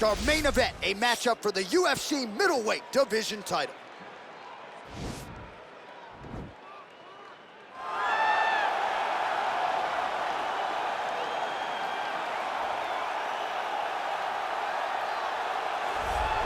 next, our main event, a matchup for the UFC middleweight division title.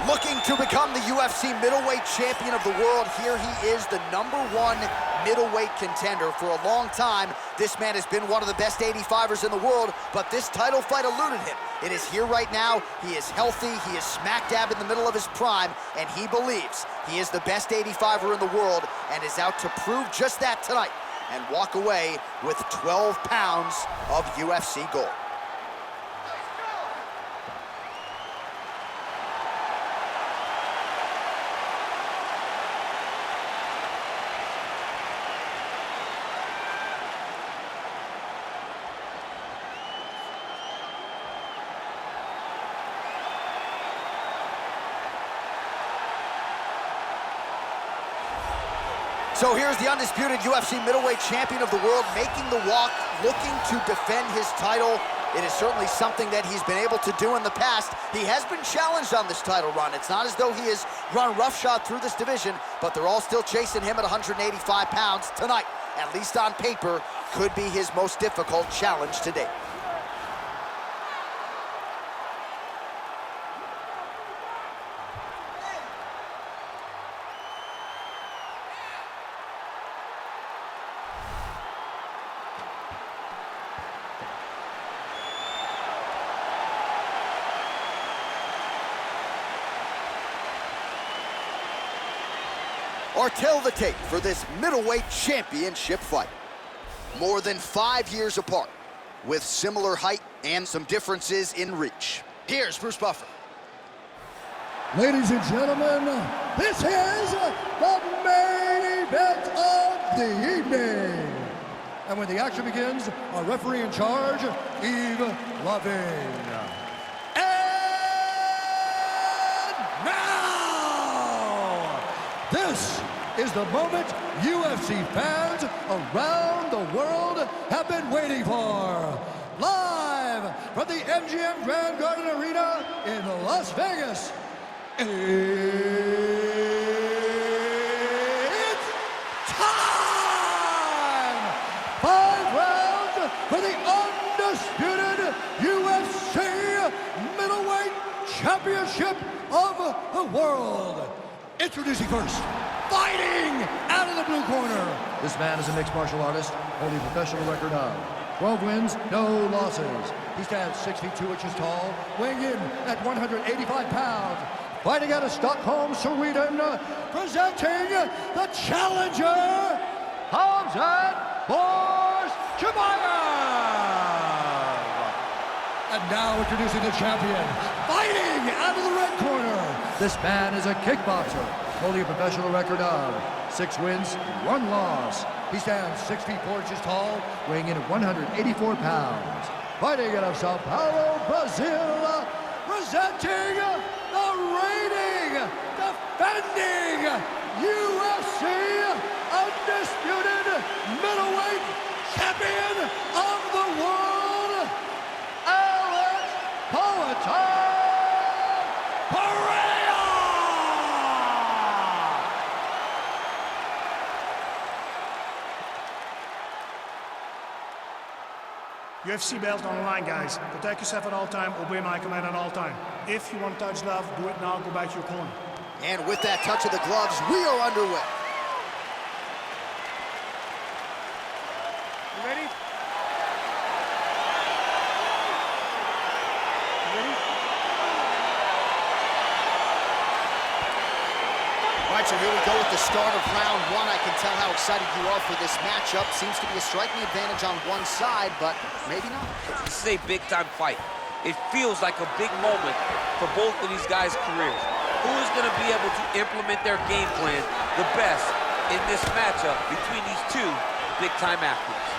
Looking to become the UFC middleweight champion of the world, here he is, the #1 middleweight contender. For a long time, this man has been one of the best 85ers in the world, but this title fight eluded him. It is here right now. He is healthy. He is smack dab in the middle of his prime, and he believes he is the best 85er in the world and is out to prove just that tonight and walk away with 12 pounds of UFC gold. So here's the undisputed UFC middleweight champion of the world making the walk, looking to defend his title. It is certainly something that he's been able to do in the past. He has been challenged on this title run. It's not as though he has run roughshod through this division, but they're all still chasing him at 185 pounds tonight. At least on paper, could be his most difficult challenge to date. Or tell the tape for this middleweight championship fight. More than 5 years apart, with similar height and some differences in reach. Here's Bruce Buffer. Ladies and gentlemen, this is the main event of the evening. And when the action begins, our referee in charge, Yves Lavigne. And now, this is the moment UFC fans around the world have been waiting for. Live from the MGM Grand Garden Arena in Las Vegas, it's time! 5 rounds for the undisputed UFC middleweight championship of the world. Introducing first, fighting out of the blue corner. This man is a mixed martial artist, holding a professional record of 12 wins, no losses. He stands 6 feet 2 inches tall, weighing in at 185 pounds. Fighting out of Stockholm, Sweden, presenting the challenger, Khamzat Chimaev. And now introducing the champion, fighting out of the red corner. This man is a kickboxer, holding a professional record of 6 wins, 1 loss. He stands 6 feet 4 inches tall, weighing in at 184 pounds. Fighting out of Sao Paulo, Brazil, presenting the reigning, defending UFC undisputed middleweight champion of the world, Pereira! UFC belt on the line, guys. Protect yourself at all time, obey my command at all time. If you want to touch gloves, do it now, go back to your corner. And with that touch of the gloves, we are underway. You ready? You ready? All right, so here we go with the start of round 1. I can tell how excited you are for this matchup. Seems to be a striking advantage on one side, but maybe not. This is a big-time fight. It feels like a big moment for both of these guys' careers. Who is going to be able to implement their game plan the best in this matchup between these two big-time athletes?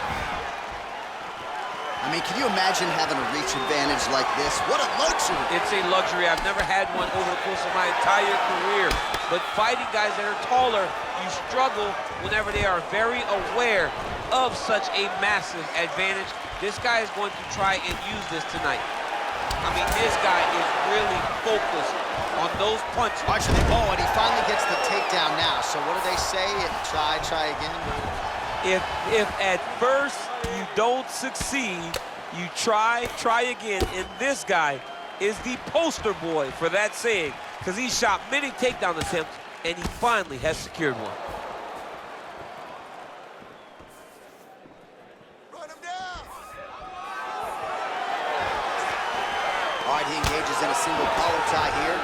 I mean, can you imagine having a reach advantage like this? What a luxury! It's a luxury. I've never had one over the course of my entire career. But fighting guys that are taller, you struggle whenever they are very aware of such a massive advantage. This guy is going to try and use this tonight. I mean, this guy is really focused on those punches. Oh, and he finally gets the takedown now. So what do they say? Try again. If at first you don't succeed, you try again. And this guy is the poster boy for that saying, because he shot many takedown attempts, and he finally has secured one. Run him down. All right, he engages in a single collar tie here.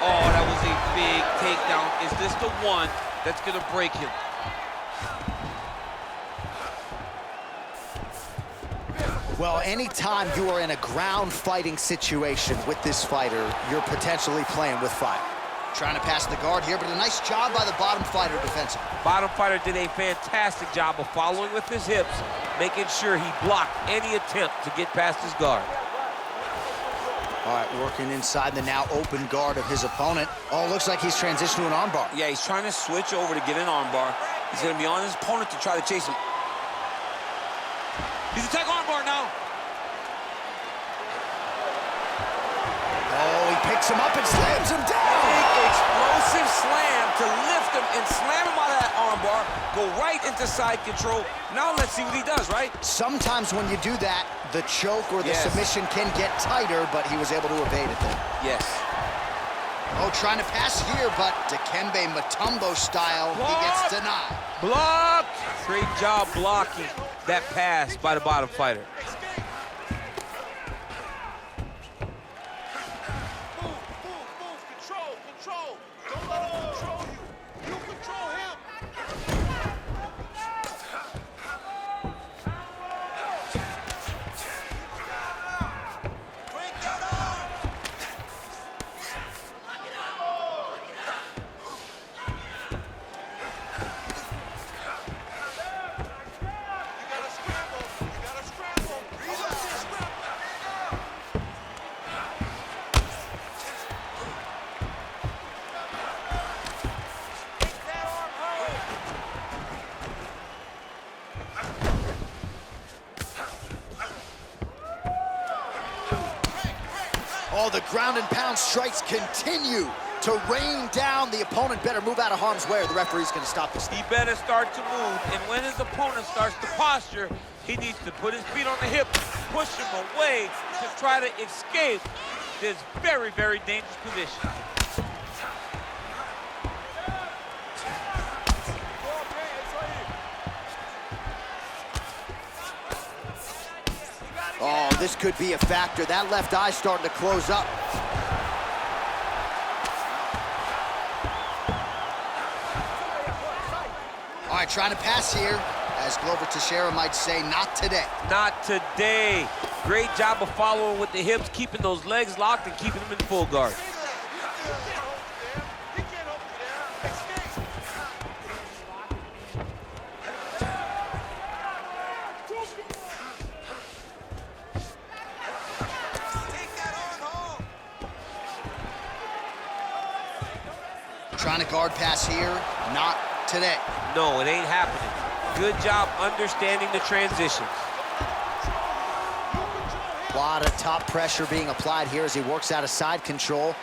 Oh, that was a big takedown. Is this the one that's going to break him? Well, anytime you are in a ground fighting situation with this fighter, you're potentially playing with fire. Trying to pass the guard here, but a nice job by the bottom fighter defensively. Bottom fighter did a fantastic job of following with his hips, making sure he blocked any attempt to get past his guard. All right, working inside the now open guard of his opponent. Oh, looks like he's transitioned to an armbar. Yeah, he's trying to switch over to get an armbar. He's going to be on his opponent to try to chase him. He's attacking armbar now. Oh, he picks him up and slams him down. Big explosive slam to lift him and slam him out of that armbar. Go right into side control. Now let's see what he does, right? Sometimes when you do that, the choke or the submission can get tighter, but he was able to evade it there. Yes. Oh, trying to pass here, but Dikembe Mutombo style, he gets denied. Blocked! Great job blocking that pass by the bottom fighter. Control. Don't let him control you. You control him. Break that arm. You gotta scramble. Relax. Oh, the ground and pound strikes continue to rain down. The opponent better move out of harm's way or the referee's going to stop this. He better start to move, and when his opponent starts to posture, he needs to put his feet on the hip, push him away to try to escape this very, very dangerous position. Oh, this could be a factor. That left eye starting to close up. All right, trying to pass here. As Glover Teixeira might say, not today. Not today. Great job of following with the hips, keeping those legs locked and keeping them in full guard. Trying to guard pass here, not today. No, it ain't happening. Good job understanding the transitions. A lot of top pressure being applied here as he works out of side control.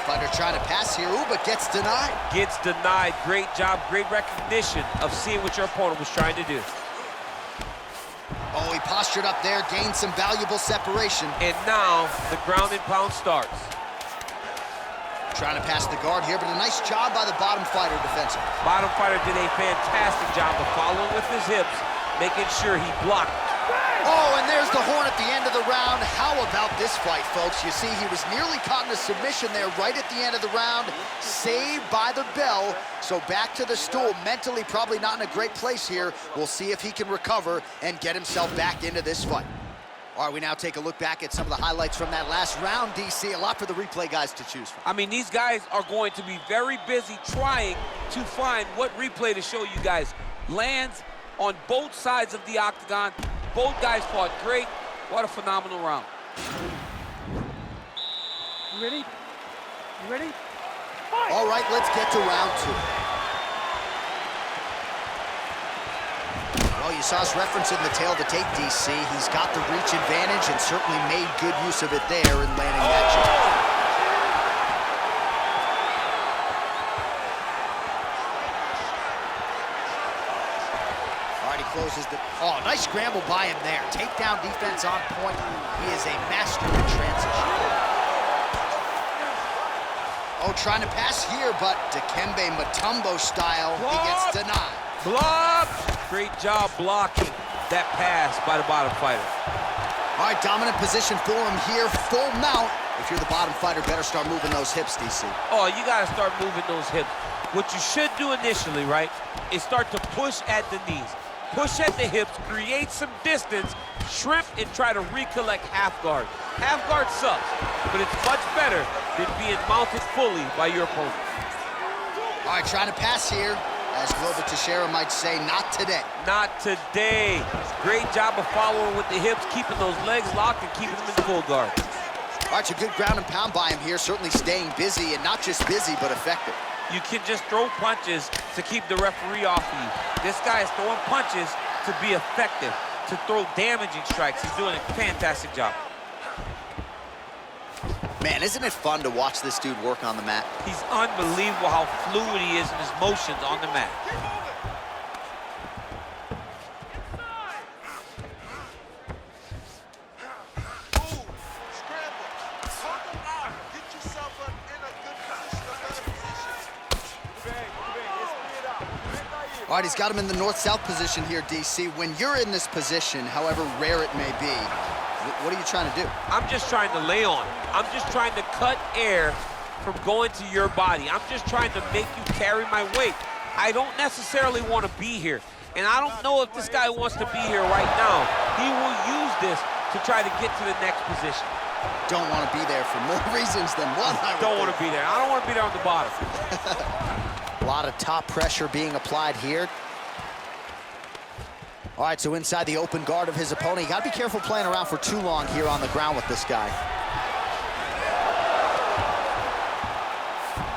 Fighter trying to pass here, ooh, but gets denied. Gets denied. Great job, great recognition of seeing what your opponent was trying to do. Oh, he postured up there, gained some valuable separation. And now the ground and pound starts. Trying to pass the guard here, but a nice job by the bottom fighter defensively. Bottom fighter did a fantastic job of following with his hips, making sure he blocked. Oh, and there's the horn at the end of the round. How about this fight, folks? You see, he was nearly caught in a submission there right at the end of the round, saved by the bell. So back to the stool, mentally probably not in a great place here. We'll see if he can recover and get himself back into this fight. All right, we now take a look back at some of the highlights from that last round, DC. A lot for the replay guys to choose from. I mean, these guys are going to be very busy trying to find what replay to show you guys. Lands on both sides of the octagon. Both guys fought great. What a phenomenal round. You ready? You ready? All right, let's get to round two. Oh, you saw us referencing the tail of the tape, DC. He's got the reach advantage and certainly made good use of it there in landing that jab. Closes the... Oh, nice scramble by him there. Takedown defense on point. He is a master in transition. Oh, trying to pass here, but Dikembe Mutombo style, he gets denied. Block! Great job blocking that pass by the bottom fighter. All right, dominant position for him here, full mount. If you're the bottom fighter, better start moving those hips, DC. Oh, you gotta start moving those hips. What you should do initially, right, is start to push at the knees. Push at the hips, create some distance, shrimp, and try to recollect half guard. Half guard sucks, but it's much better than being mounted fully by your opponent. All right, trying to pass here. As Glover Teixeira might say, not today. Not today. Great job of following with the hips, keeping those legs locked and keeping them in full guard. All right, it's a good ground and pound by him here, certainly staying busy, and not just busy, but effective. You can just throw punches to keep the referee off of you. This guy is throwing punches to be effective, to throw damaging strikes. He's doing a fantastic job. Man, isn't it fun to watch this dude work on the mat? He's unbelievable how fluid he is in his motions on the mat. All right, he's got him in the north-south position here, DC. When you're in this position, however rare it may be, what are you trying to do? I'm just trying to lay on. I'm just trying to cut air from going to your body. I'm just trying to make you carry my weight. I don't necessarily want to be here. And I don't know if this guy wants to be here right now. He will use this to try to get to the next position. Don't want to be there for more reasons than one. Don't want to be there. I don't want to be there on the bottom. A lot of top pressure being applied here. All right, so inside the open guard of his opponent. You got to be careful playing around for too long here on the ground with this guy.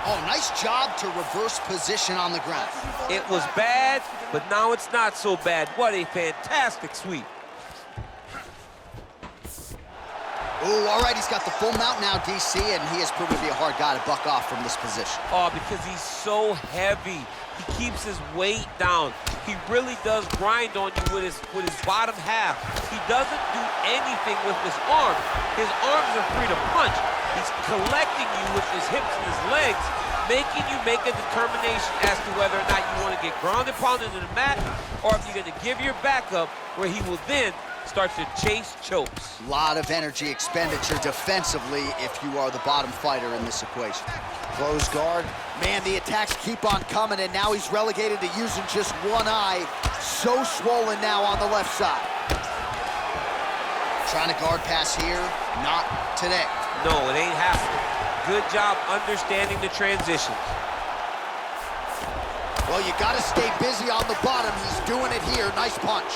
Oh, nice job to reverse position on the ground. It was bad, but now it's not so bad. What a fantastic sweep. Ooh, all right, he's got the full mount now, DC, and he has proven to be a hard guy to buck off from this position. Oh, because he's so heavy. He keeps his weight down. He really does grind on you with his bottom half. He doesn't do anything with his arms. His arms are free to punch. He's collecting you with his hips and his legs, making you make a determination as to whether or not you want to get grounded, pounded to the mat, or if you're going to give your back up, where he will then start to chase chokes. A lot of energy expenditure defensively if you are the bottom fighter in this equation. Close guard. Man, the attacks keep on coming, and now he's relegated to using just one eye. So swollen now on the left side. Trying to guard pass here. Not today. No, it ain't happening. Good job understanding the transitions. Well, you got to stay busy on the bottom. He's doing it here. Nice punch.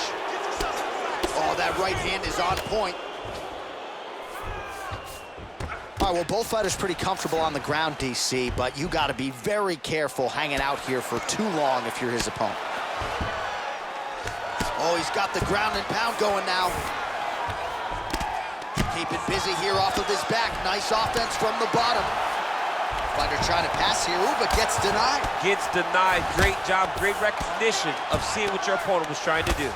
Oh, that right hand is on point. All right, well, both fighters pretty comfortable on the ground, DC, but you got to be very careful hanging out here for too long if you're his opponent. Oh, he's got the ground and pound going now. Keep it busy here off of his back. Nice offense from the bottom. Fighter trying to pass here, ooh, but gets denied. Gets denied. Great job, great recognition of seeing what your opponent was trying to do.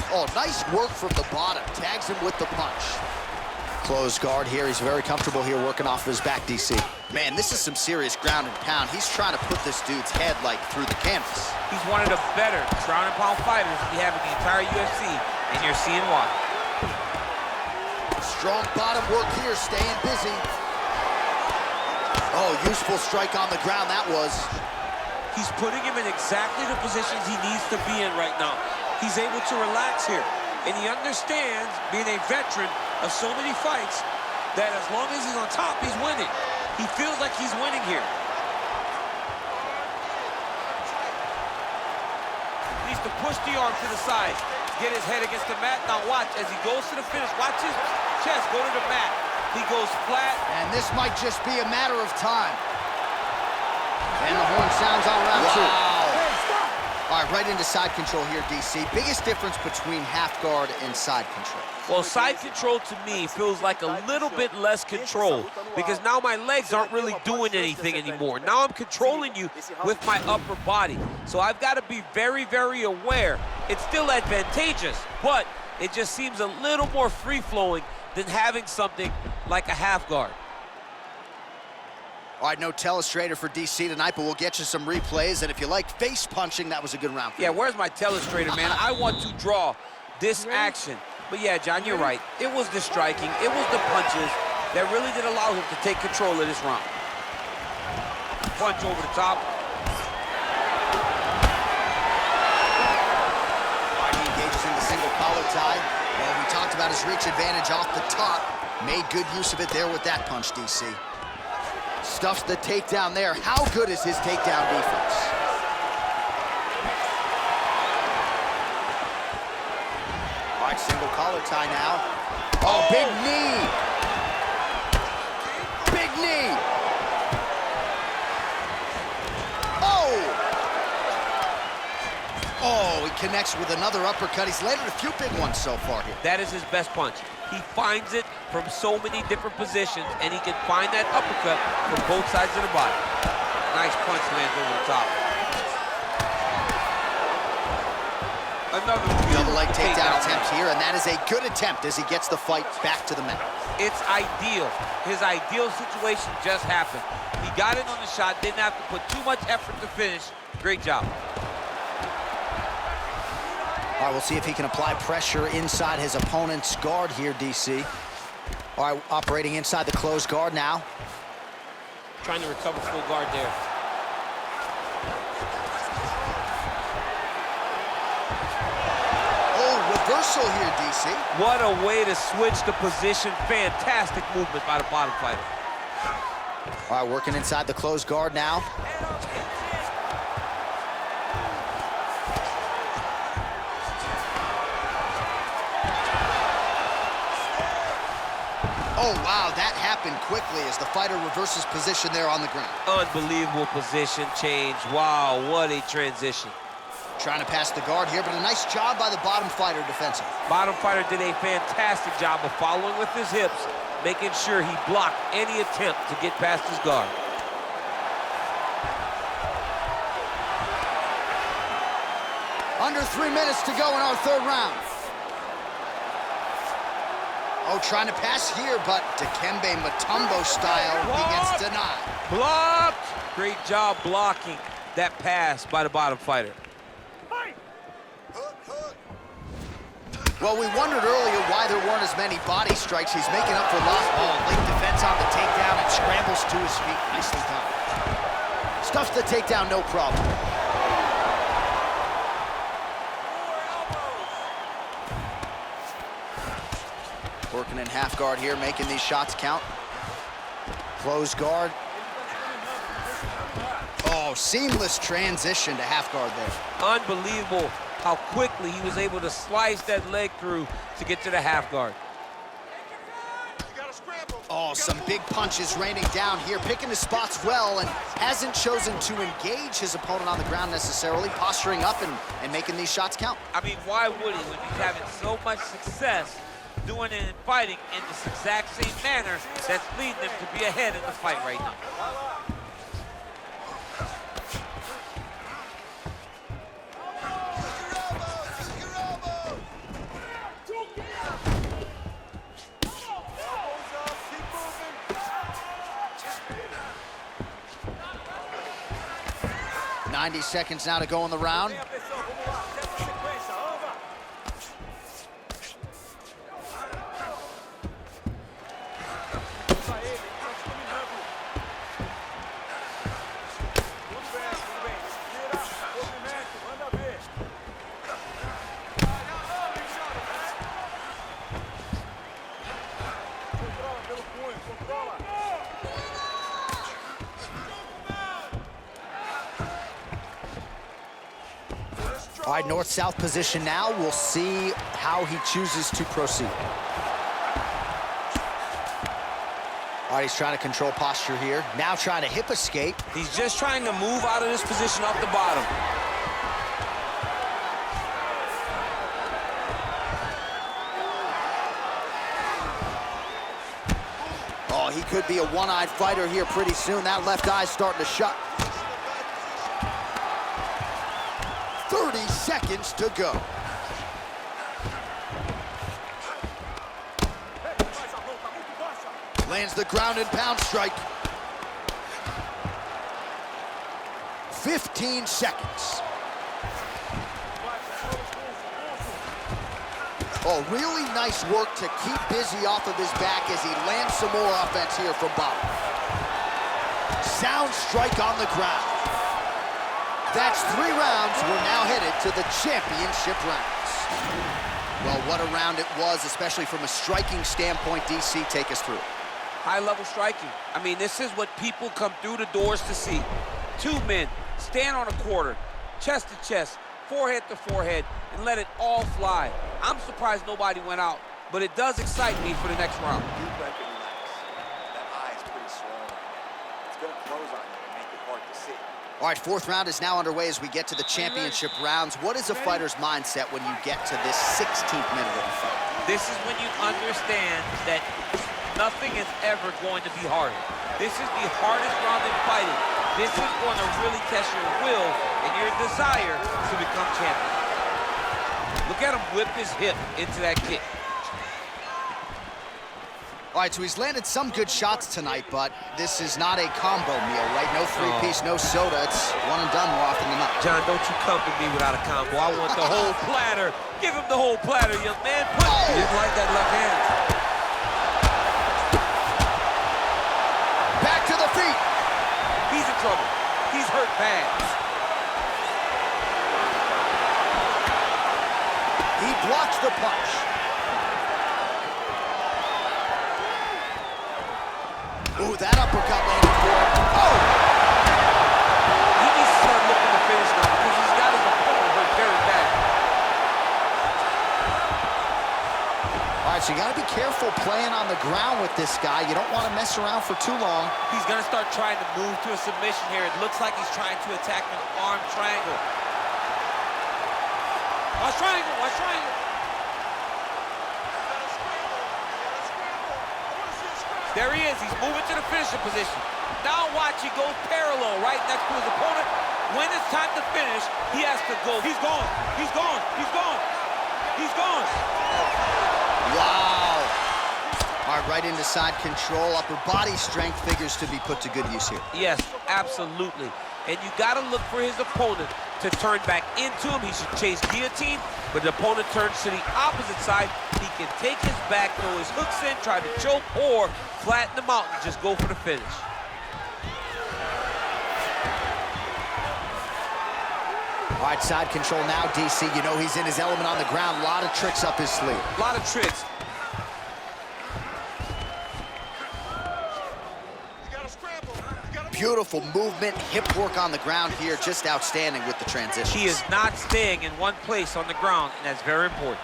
Oh, nice work from the bottom. Tags him with the punch. Close guard here. He's very comfortable here working off of his back, DC. Man, this is some serious ground and pound. He's trying to put this dude's head, like, through the canvas. He's one of the better ground and pound fighters we have in the entire UFC, and you're seeing why. Strong bottom work here, staying busy. Oh, useful strike on the ground, that was. He's putting him in exactly the positions he needs to be in right now. He's able to relax here, and he understands, being a veteran of so many fights, that as long as he's on top, he's winning. He feels like he's winning here. He needs to push the arm to the side, get his head against the mat. Now watch, as he goes to the finish, watch his chest go to the mat. He goes flat. And this might just be a matter of time. And the horn sounds on round two. All right, right into side control here, DC. Biggest difference between half guard and side control? Well, side control to me feels like a little bit less control because now my legs aren't really doing anything anymore. Now I'm controlling you with my upper body. So I've got to be very, very aware. It's still advantageous, but it just seems a little more free-flowing than having something like a half guard. All right, no telestrator for DC tonight, but we'll get you some replays. And if you like face punching, that was a good round for you. Yeah, where's my telestrator, man? I want to draw this action. But yeah, John, you're right. It was the striking, it was the punches that really did allow him to take control of this round. Punch over the top. All right, he engages in the single collar tie. Well, we talked about his reach advantage off the top. Made good use of it there with that punch, DC. Stuffs the takedown there. How good is his takedown defense? All right, single collar tie now. Oh, big knee. Big knee. Oh, he connects with another uppercut. He's landed a few big ones so far here. That is his best punch. He finds it from so many different positions, and he can find that uppercut from both sides of the body. Nice punch lands over the top. Another double leg takedown attempt here, and that is a good attempt as he gets the fight back to the mat. It's ideal. His ideal situation just happened. He got in on the shot, didn't have to put too much effort to finish. Great job. All right, we'll see if he can apply pressure inside his opponent's guard here, DC. All right, operating inside the closed guard now. Trying to recover full guard there. Oh, reversal here, DC. What a way to switch the position. Fantastic movement by the bottom fighter. All right, working inside the closed guard now. Oh, wow, that happened quickly as the fighter reverses position there on the ground. Unbelievable position change. Wow, what a transition. Trying to pass the guard here, but a nice job by the bottom fighter defensively. Bottom fighter did a fantastic job of following with his hips, making sure he blocked any attempt to get past his guard. Under 3 minutes to go in our third round. Oh, trying to pass here, but Dikembe Mutombo style, he gets denied. Blocked! Great job blocking that pass by the bottom fighter. Well, we wondered earlier why there weren't as many body strikes. He's making up for lost ball. Late defense on the takedown and scrambles to his feet. Nicely done. Stuffs the takedown, no problem. Working in half guard here, making these shots count. Close guard. Oh, seamless transition to half guard there. Unbelievable how quickly he was able to slice that leg through to get to the half guard. Oh, some big punches raining down here, picking his spots well, and hasn't chosen to engage his opponent on the ground necessarily, posturing up and making these shots count. I mean, why would he when he's having so much success doing it and fighting in this exact same manner that's leading them to be ahead in the fight right now? 90 seconds now to go in the round. All right, north-south position now. We'll see how he chooses to proceed. All right, he's trying to control posture here. Now trying to hip escape. He's just trying to move out of this position off the bottom. could be a one-eyed fighter here pretty soon. That left eye's starting to shut. 30 seconds to go. Lands the ground and pound strike. 15 seconds. Oh, really nice work to keep busy off of his back as he lands some more offense here from bottom. Sound strike on the ground. That's 3 rounds. We're now headed to the championship rounds. Well, what a round it was, especially from a striking standpoint. DC, take us through. High-level striking. I mean, this is what people come through the doors to see. 2 men stand on a quarter, chest to chest, forehead to forehead, and let it all fly. I'm surprised nobody went out, but it does excite me for the next round. You better relax. That eye is pretty swollen. It's gonna close on you and make it hard to see. All right, 4th round is now underway as we get to the championship rounds. What is a fighter's mindset when you get to this 16th minute of the fight? This is when you understand that nothing is ever going to be harder. This is the hardest round in fighting. This is going to really test your will and your desire to become champion. Look at him whip his hip into that kick. All right, so he's landed some good shots tonight, but this is not a combo meal, right? No 3-piece, no soda. It's one and done more often than not. John, don't you come to me without a combo. I want the whole platter. Give him the whole platter, young man. He didn't like that left hand. Back to the feet. He's in trouble. He's hurt bad. He blocks the punch. Ooh, that uppercut landed for him. Oh! He needs to start looking to finish now because he's got his opponent hurt very bad. All right, so you got to be careful playing on the ground with this guy. You don't want to mess around for too long. He's going to start trying to move to a submission here. It looks like he's trying to attack an arm triangle. Watch triangle, watch triangle. There he is, he's moving to the finishing position. Now watch, he goes parallel right next to his opponent. When it's time to finish, he has to go. He's gone, he's gone, he's gone, he's gone. Wow. All right, right into side control. Upper body strength figures to be put to good use here. Yes, absolutely. And you gotta look for his opponent to turn back into him. He should chase guillotine, but the opponent turns to the opposite side. He can take his back, throw his hooks in, try to choke, or flatten him out and just go for the finish. All right, side control now, DC. You know he's in his element on the ground. A lot of tricks up his sleeve. A lot of tricks. Beautiful movement, hip work on the ground here, just outstanding with the transition. He is not staying in one place on the ground, and that's very important.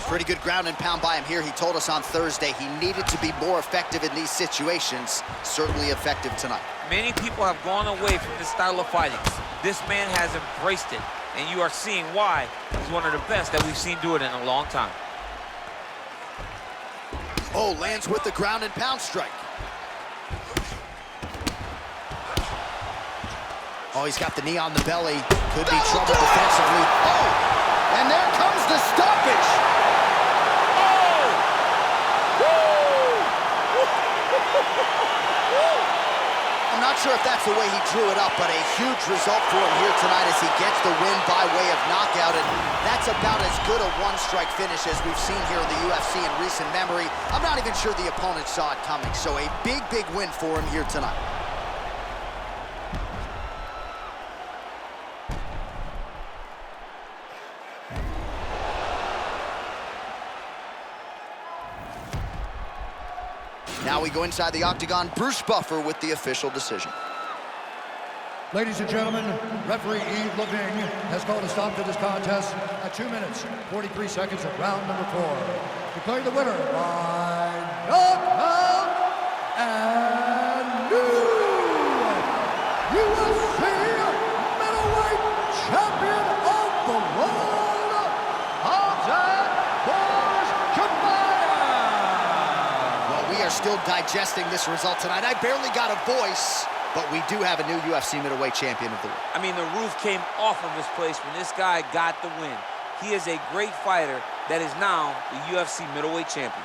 Pretty good ground and pound by him here. He told us on Thursday he needed to be more effective in these situations. Certainly effective tonight. Many people have gone away from this style of fighting. This man has embraced it, and you are seeing why he's one of the best that we've seen do it in a long time. Oh, lands with the ground and pound strike. Oh, he's got the knee on the belly. Could be trouble defensively. Oh, and there comes the stoppage. Oh! I'm not sure if that's the way he drew it up, but a huge result for him here tonight as he gets the win by way of knockout. And that's about as good a one-strike finish as we've seen here in the UFC in recent memory. I'm not even sure the opponent saw it coming, so a big, big win for him here tonight. Now we go inside the octagon. Bruce Buffer with the official decision. Ladies and gentlemen, referee Yves Leving has called a stop to this contest at 2 minutes, 43 seconds of round number 4. Declaring the winner by knockout and new UFC middleweight champion of the world, Khamzat Chimaev. Well, still digesting this result tonight. I barely got a voice, but we do have a new UFC middleweight champion of the world. I mean, the roof came off of this place when this guy got the win. He is a great fighter that is now the UFC middleweight champion.